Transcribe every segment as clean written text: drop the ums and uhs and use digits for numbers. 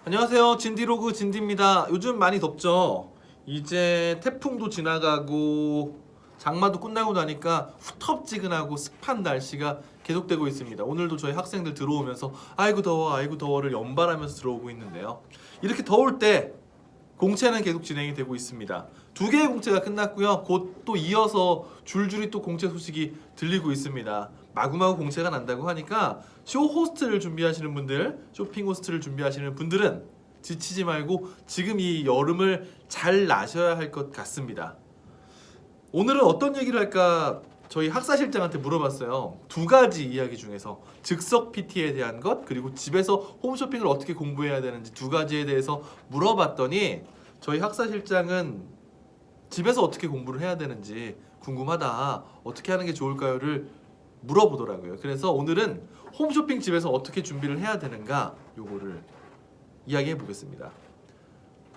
안녕하세요. 진디로그 진디입니다. 요즘 많이 덥죠? 이제 태풍도 지나가고 장마도 끝나고 나니까 후텁지근하고 습한 날씨가 계속되고 있습니다. 오늘도 저희 학생들 들어오면서 아이고 더워 아이고 더워를 연발하면서 들어오고 있는데요. 이렇게 더울 때 공채는 계속 진행이 되고 있습니다. 두 개의 공채가 끝났고요. 곧 또 이어서 줄줄이 또 공채 소식이 들리고 있습니다. 마구마구 공채가 난다고 하니까 쇼 호스트를 준비하시는 분들, 쇼핑 호스트를 준비하시는 분들은 지치지 말고 지금 이 여름을 잘 나셔야 할 것 같습니다. 오늘은 어떤 얘기를 할까 저희 학사실장한테 물어봤어요. 두 가지 이야기 중에서 즉석 PT에 대한 것 그리고 집에서 홈쇼핑을 어떻게 공부해야 되는지 두 가지에 대해서 물어봤더니 저희 학사실장은 집에서 어떻게 공부를 해야 되는지 궁금하다. 어떻게 하는 게 좋을까요를 물어보더라고요. 그래서 오늘은 홈쇼핑 집에서 어떻게 준비를 해야 되는가 요거를 이야기해 보겠습니다.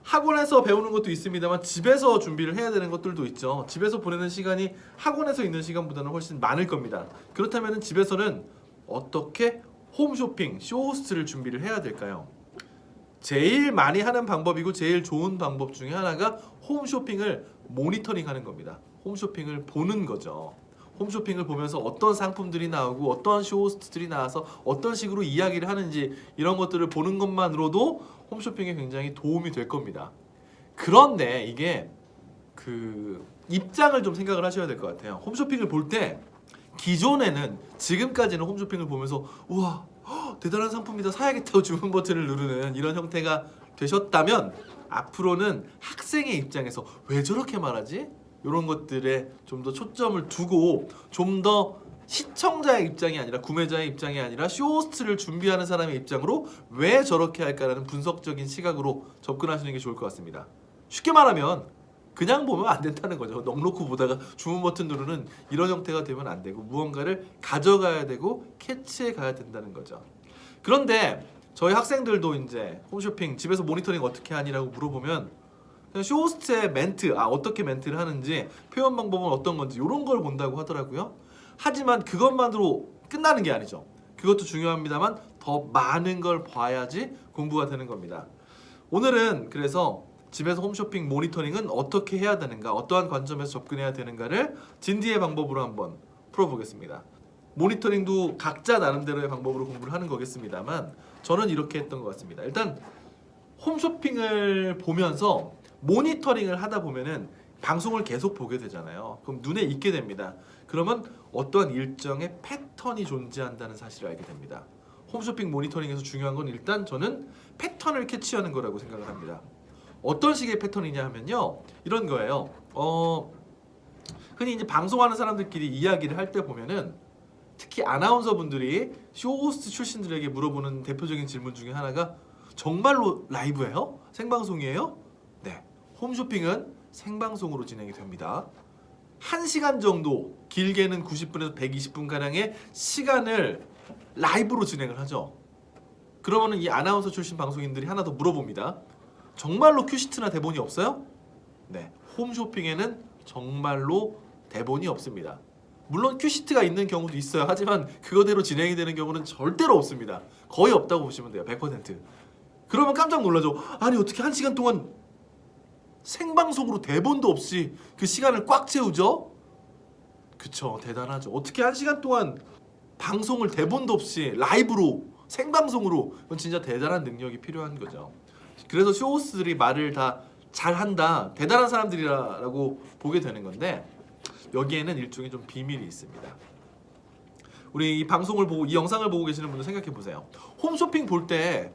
학원에서 배우는 것도 있습니다만 집에서 준비를 해야 되는 것들도 있죠. 집에서 보내는 시간이 학원에서 있는 시간보다는 훨씬 많을 겁니다. 그렇다면 집에서는 어떻게 홈쇼핑, 쇼호스트를 준비를 해야 될까요? 제일 많이 하는 방법이고 제일 좋은 방법 중에 하나가 홈쇼핑을 모니터링하는 겁니다. 홈쇼핑을 보는 거죠. 홈쇼핑을 보면서 어떤 상품들이 나오고 어떤 쇼호스트들이 나와서 어떤 식으로 이야기를 하는지 이런 것들을 보는 것만으로도 홈쇼핑에 굉장히 도움이 될 겁니다. 그런데 이게 그 입장을 좀 생각을 하셔야 될 것 같아요. 홈쇼핑을 볼 때 기존에는 지금까지는 홈쇼핑을 보면서 우와 대단한 상품이다 사야겠다고 주문 버튼을 누르는 이런 형태가 되셨다면 앞으로는 학생의 입장에서 왜 저렇게 말하지? 이런 것들에 좀 더 초점을 두고 좀 더 시청자의 입장이 아니라 구매자의 입장이 아니라 쇼호스트를 준비하는 사람의 입장으로 왜 저렇게 할까라는 분석적인 시각으로 접근하시는 게 좋을 것 같습니다. 쉽게 말하면 그냥 보면 안 된다는 거죠. 넉놓고 보다가 주문 버튼 누르는 이런 형태가 되면 안 되고 무언가를 가져가야 되고 캐치해 가야 된다는 거죠. 그런데 저희 학생들도 이제 홈쇼핑 집에서 모니터링 어떻게 하니라고 물어보면 그냥 쇼호스트의 멘트, 어떻게 멘트를 하는지 표현 방법은 어떤 건지 이런 걸 본다고 하더라고요. 하지만 그것만으로 끝나는 게 아니죠. 그것도 중요합니다만 더 많은 걸 봐야지 공부가 되는 겁니다. 오늘은 그래서 집에서 홈쇼핑 모니터링은 어떻게 해야 되는가, 어떠한 관점에서 접근해야 되는가를 진디의 방법으로 한번 풀어보겠습니다. 모니터링도 각자 나름대로의 방법으로 공부를 하는 거겠습니다만 저는 이렇게 했던 것 같습니다. 일단 홈쇼핑을 보면서 모니터링을 하다 보면은 방송을 계속 보게 되잖아요. 그럼 눈에 익게 됩니다. 그러면 어떠한 일정의 패턴이 존재한다는 사실을 알게 됩니다. 홈쇼핑 모니터링에서 중요한 건 일단 저는 패턴을 캐치하는 거라고 생각을 합니다. 어떤 식의 패턴이냐 하면요. 이런 거예요. 흔히 이제 방송하는 사람들끼리 이야기를 할 때 보면은 특히 아나운서 분들이 쇼호스트 출신들에게 물어보는 대표적인 질문 중에 하나가 정말로 라이브예요? 생방송이에요? 네. 홈쇼핑은 생방송으로 진행이 됩니다. 1시간 정도, 길게는 90분에서 120분 가량의 시간을 라이브로 진행을 하죠. 그러면은 이 아나운서 출신 방송인들이 하나 더 물어봅니다. 정말로 큐시트나 대본이 없어요? 네. 홈쇼핑에는 정말로 대본이 없습니다. 물론 큐시트가 있는 경우도 있어요. 하지만 그거대로 진행이 되는 경우는 절대로 없습니다. 거의 없다고 보시면 돼요. 100%. 그러면 깜짝 놀라죠. 아니 어떻게 1시간 동안 생방송으로 대본도 없이 그 시간을 꽉 채우죠? 그쵸, 대단하죠. 어떻게 1시간 동안 방송을 대본도 없이 라이브로 생방송으로 그건 진짜 대단한 능력이 필요한 거죠. 그래서 쇼호스들이 말을 다 잘한다, 대단한 사람들이라고 보게 되는 건데 여기에는 일종의 좀 비밀이 있습니다. 우리 이 방송을 보고 이 영상을 보고 계시는 분들 생각해 보세요. 홈쇼핑 볼 때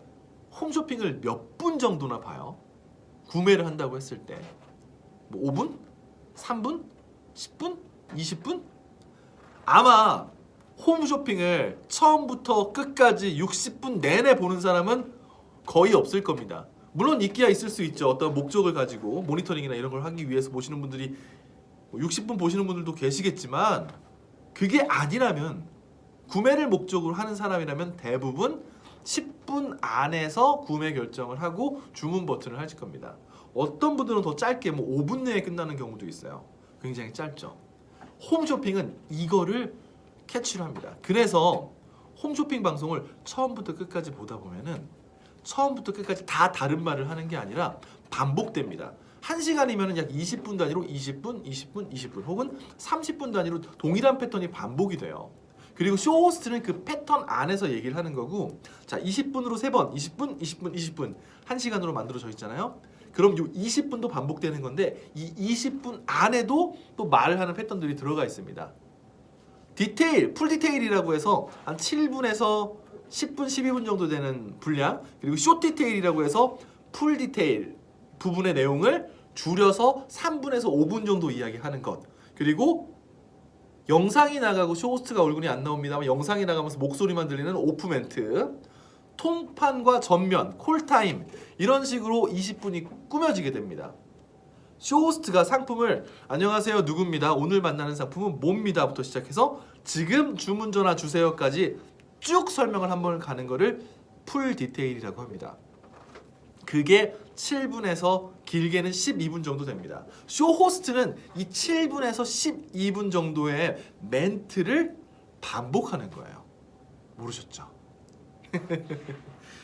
홈쇼핑을 몇 분 정도나 봐요? 구매를 한다고 했을 때 뭐 5분? 3분? 10분? 20분? 아마 홈쇼핑을 처음부터 끝까지 60분 내내 보는 사람은 거의 없을 겁니다. 물론 있기야 있을 수 있죠. 어떤 목적을 가지고 모니터링이나 이런 걸 하기 위해서 보시는 분들이 60분 보시는 분들도 계시겠지만 그게 아니라면 구매를 목적으로 하는 사람이라면 대부분 10분 안에서 구매 결정을 하고 주문 버튼을 하실 겁니다. 어떤 분들은 더 짧게 5분 내에 끝나는 경우도 있어요. 굉장히 짧죠. 홈쇼핑은 이거를 캐치를 합니다. 그래서 홈쇼핑 방송을 처음부터 끝까지 보다 보면은 처음부터 끝까지 다 다른 말을 하는 게 아니라 반복됩니다. 1시간이면 약 20분 단위로 20분, 20분, 20분 혹은 30분 단위로 동일한 패턴이 반복이 돼요. 그리고 쇼호스트는 그 패턴 안에서 얘기를 하는 거고, 자 20분으로 3번, 20분, 20분, 20분 1시간으로 만들어져 있잖아요. 그럼 요 20분도 반복되는 건데 이 20분 안에도 또 말을 하는 패턴들이 들어가 있습니다. 디테일, 풀 디테일이라고 해서 한 7분에서 10분, 12분 정도 되는 분량, 그리고 숏 디테일이라고 해서 풀 디테일 부분의 내용을 줄여서 3분에서 5분 정도 이야기하는 것. 그리고 영상이 나가고 쇼호스트가 얼굴이 안 나옵니다만 영상이 나가면서 목소리만 들리는 오프 멘트, 통판과 전면, 콜타임 이런 식으로 20분이 꾸며지게 됩니다. 쇼호스트가 상품을 안녕하세요 누구입니다, 오늘 만나는 상품은 뭡니다 부터 시작해서 지금 주문 전화 주세요까지 쭉 설명을 한번 가는 거를 풀 디테일이라고 합니다. 그게 7분에서 길게는 12분 정도 됩니다. 쇼호스트는 이 7분에서 12분 정도의 멘트를 반복하는 거예요. 모르셨죠?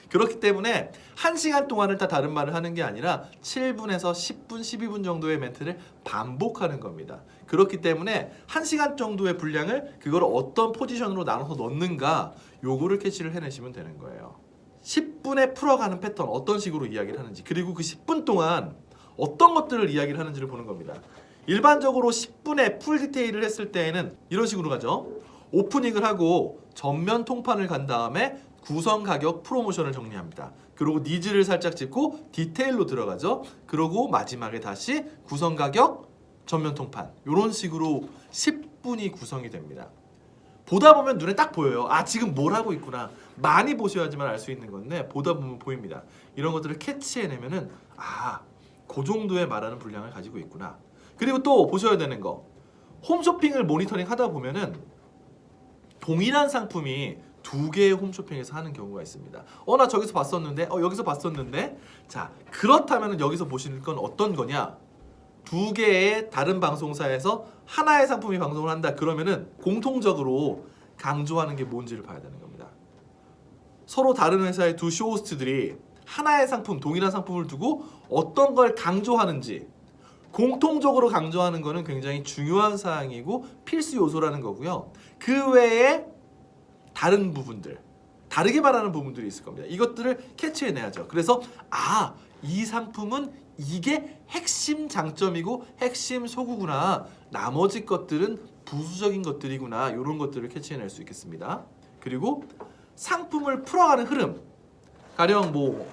그렇기 때문에 1시간 동안을 다 다른 말을 하는 게 아니라 7분에서 10분, 12분 정도의 멘트를 반복하는 겁니다. 그렇기 때문에 1시간 정도의 분량을 그걸 어떤 포지션으로 나눠서 넣는가 요거를 캐치를 해내시면 되는 거예요. 10분에 풀어가는 패턴 어떤 식으로 이야기를 하는지, 그리고 그 10분 동안 어떤 것들을 이야기를 하는지를 보는 겁니다. 일반적으로 10분에 풀 디테일을 했을 때에는 이런 식으로 가죠. 오프닝을 하고 전면 통판을 간 다음에 구성 가격 프로모션을 정리합니다. 그리고 니즈를 살짝 짚고 디테일로 들어가죠. 그리고 마지막에 다시 구성 가격 전면 통판 이런 식으로 10분이 구성이 됩니다. 보다 보면 눈에 딱 보여요. 아 지금 뭘 하고 있구나. 많이 보셔야지만 알 수 있는 건데 보다 보면 보입니다. 이런 것들을 캐치해내면은 아, 그 정도의 말하는 분량을 가지고 있구나. 그리고 또 보셔야 되는 거, 홈쇼핑을 모니터링 하다 보면은 동일한 상품이 두 개의 홈쇼핑에서 하는 경우가 있습니다. 나 저기서 봤었는데, 여기서 봤었는데. 자 그렇다면 여기서 보시는 건 어떤 거냐? 두 개의 다른 방송사에서 하나의 상품이 방송을 한다. 그러면은 공통적으로 강조하는 게 뭔지를 봐야 되는 겁니다. 서로 다른 회사의 두 쇼호스트들이 하나의 상품, 동일한 상품을 두고 어떤 걸 강조하는지 공통적으로 강조하는 거는 굉장히 중요한 사항이고 필수 요소라는 거고요. 그 외에 다른 부분들, 다르게 말하는 부분들이 있을 겁니다. 이것들을 캐치해내야죠. 그래서 이 상품은 이게 핵심 장점이고 핵심 소구구나, 나머지 것들은 부수적인 것들이구나, 이런 것들을 캐치해낼 수 있겠습니다. 그리고 상품을 풀어가는 흐름, 가령 뭐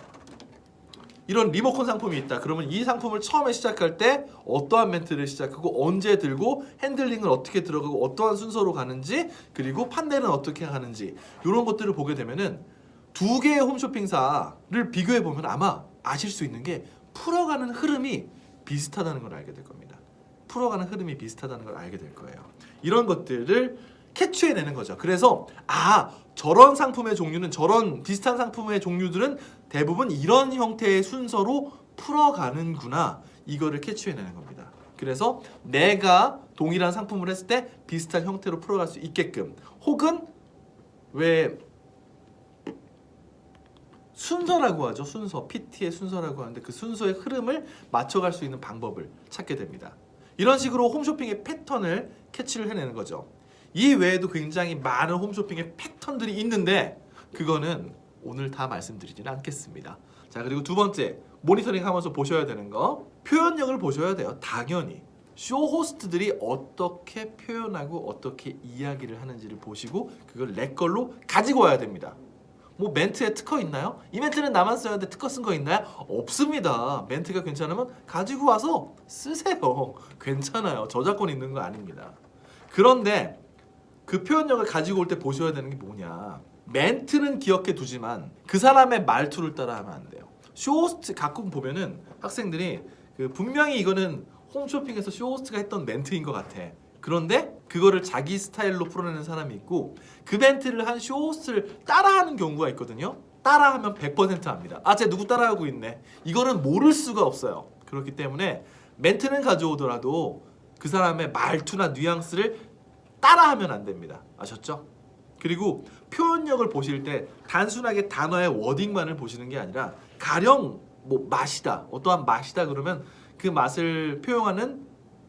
이런 리모컨 상품이 있다. 그러면 이 상품을 처음에 시작할 때 어떠한 멘트를 시작하고 언제 들고 핸들링을 어떻게 들어가고 어떠한 순서로 가는지, 그리고 판넬은 어떻게 가는지, 이런 것들을 보게 되면은 두 개의 홈쇼핑사를 비교해 보면 아마 아실 수 있는 게 풀어가는 흐름이 비슷하다는 걸 알게 될 겁니다. 풀어가는 흐름이 비슷하다는 걸 알게 될 거예요. 이런 것들을 캐치해내는 거죠. 그래서 저런 상품의 종류는, 저런 비슷한 상품의 종류들은 대부분 이런 형태의 순서로 풀어가는구나, 이거를 캐치해내는 겁니다. 그래서 내가 동일한 상품을 했을 때 비슷한 형태로 풀어갈 수 있게끔, 혹은 왜 순서라고 하죠. 순서, PT의 순서라고 하는데 그 순서의 흐름을 맞춰갈 수 있는 방법을 찾게 됩니다. 이런 식으로 홈쇼핑의 패턴을 캐치를 해내는 거죠. 이 외에도 굉장히 많은 홈쇼핑의 패턴들이 있는데 그거는 오늘 다 말씀드리지는 않겠습니다. 자, 그리고 두 번째, 모니터링 하면서 보셔야 되는 거, 표현력을 보셔야 돼요. 당연히 쇼호스트들이 어떻게 표현하고 어떻게 이야기를 하는지를 보시고 그걸 내 걸로 가지고 와야 됩니다. 뭐 멘트에 특허 있나요? 이 멘트는 나만 써야 돼, 특허 쓴 거 있나요? 없습니다. 멘트가 괜찮으면 가지고 와서 쓰세요. 괜찮아요. 저작권 있는 거 아닙니다. 그런데 그 표현력을 가지고 올 때 보셔야 되는 게 뭐냐, 멘트는 기억해 두지만 그 사람의 말투를 따라하면 안 돼요. 쇼호스트 가끔 보면은 학생들이 분명히 이거는 홈쇼핑에서 쇼호스트가 했던 멘트인 것 같아. 그런데 그거를 자기 스타일로 풀어내는 사람이 있고, 그 멘트를 한 쇼호스트를 따라하는 경우가 있거든요. 따라하면 100% 합니다. 쟤 누구 따라하고 있네. 이거는 모를 수가 없어요. 그렇기 때문에 멘트는 가져오더라도 그 사람의 말투나 뉘앙스를 따라하면 안 됩니다. 아셨죠? 그리고 표현력을 보실 때 단순하게 단어의 워딩만을 보시는 게 아니라 가령 뭐 맛이다, 어떠한 맛이다 그러면 그 맛을 표현하는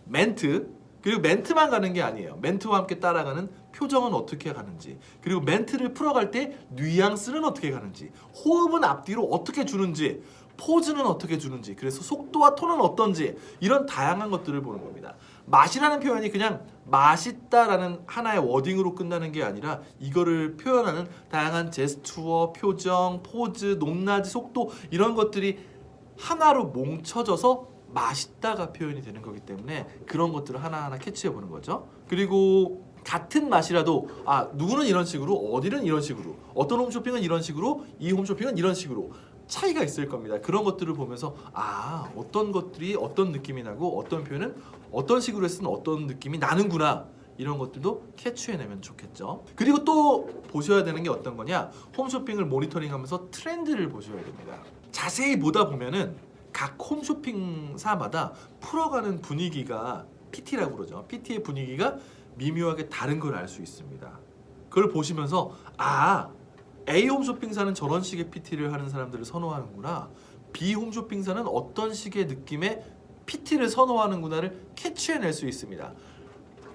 멘트, 그리고 멘트만 가는 게 아니에요. 멘트와 함께 따라가는 표정은 어떻게 가는지, 그리고 멘트를 풀어갈 때 뉘앙스는 어떻게 가는지, 호흡은 앞뒤로 어떻게 주는지, 포즈는 어떻게 주는지, 그래서 속도와 톤은 어떤지, 이런 다양한 것들을 보는 겁니다. 맛이라는 표현이 그냥 맛있다라는 하나의 워딩으로 끝나는 게 아니라 이거를 표현하는 다양한 제스처, 표정, 포즈, 높낮이, 속도, 이런 것들이 하나로 뭉쳐져서 맛있다가 표현이 되는 거기 때문에 그런 것들을 하나하나 캐치해 보는 거죠. 그리고 같은 맛이라도 누구는 이런 식으로, 어디는 이런 식으로, 어떤 홈쇼핑은 이런 식으로, 이 홈쇼핑은 이런 식으로 차이가 있을 겁니다. 그런 것들을 보면서 어떤 것들이 어떤 느낌이 나고 어떤 표현은 어떤 식으로 했으면 어떤 느낌이 나는구나, 이런 것들도 캐치해내면 좋겠죠. 그리고 또 보셔야 되는 게 어떤 거냐, 홈쇼핑을 모니터링하면서 트렌드를 보셔야 됩니다. 자세히 보다 보면은 각 홈쇼핑사마다 풀어가는 분위기가 PT라고 그러죠. PT의 분위기가 미묘하게 다른 걸 알 수 있습니다. 그걸 보시면서 A 홈쇼핑사는 저런 식의 PT를 하는 사람들을 선호하는구나, B 홈쇼핑사는 어떤 식의 느낌의 PT를 선호하는구나를 캐치해낼 수 있습니다.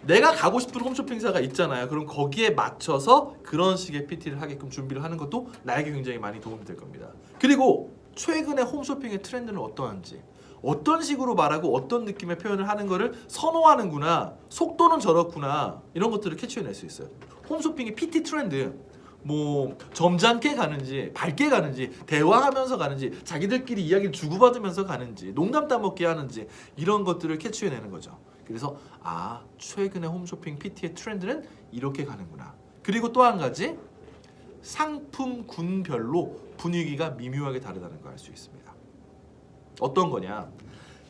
내가 가고 싶은 홈쇼핑사가 있잖아요. 그럼 거기에 맞춰서 그런 식의 PT를 하게끔 준비를 하는 것도 나에게 굉장히 많이 도움이 될 겁니다. 그리고 최근에 홈쇼핑의 트렌드는 어떠한지, 어떤 식으로 말하고 어떤 느낌의 표현을 하는 거를 선호하는구나, 속도는 저렇구나, 이런 것들을 캐치해낼 수 있어요. 홈쇼핑의 PT 트렌드, 뭐 점잖게 가는지, 밝게 가는지, 대화하면서 가는지, 자기들끼리 이야기를 주고받으면서 가는지, 농담 따먹게 하는지, 이런 것들을 캐치해내는 거죠. 그래서 최근에 홈쇼핑 PT의 트렌드는 이렇게 가는구나. 그리고 또 한 가지, 상품군별로 분위기가 미묘하게 다르다는 걸 알 수 있습니다. 어떤 거냐,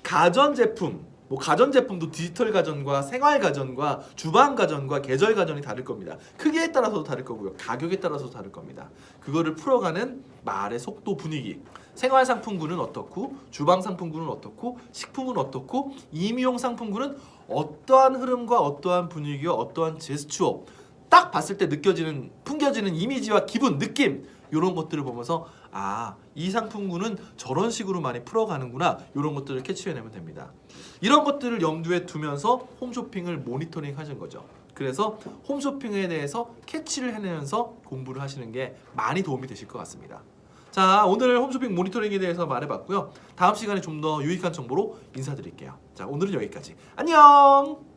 가전제품, 가전제품도 디지털 가전과 생활 가전과 주방 가전과 계절 가전이 다를 겁니다. 크기에 따라서도 다를 거고요, 가격에 따라서도 다를 겁니다. 그거를 풀어가는 말의 속도, 분위기, 생활 상품군은 어떻고, 주방 상품군은 어떻고, 식품은 어떻고, 임의용 상품군은 어떠한 흐름과 어떠한 분위기와 어떠한 제스처, 딱 봤을 때 느껴지는, 풍겨지는 이미지와 기분, 느낌, 이런 것들을 보면서 이 상품군은 저런 식으로 많이 풀어가는구나, 이런 것들을 캐치해내면 됩니다. 이런 것들을 염두에 두면서 홈쇼핑을 모니터링 하시는 거죠. 그래서 홈쇼핑에 대해서 캐치를 해내면서 공부를 하시는 게 많이 도움이 되실 것 같습니다. 자, 오늘 홈쇼핑 모니터링에 대해서 말해봤고요. 다음 시간에 좀 더 유익한 정보로 인사드릴게요. 자, 오늘은 여기까지. 안녕!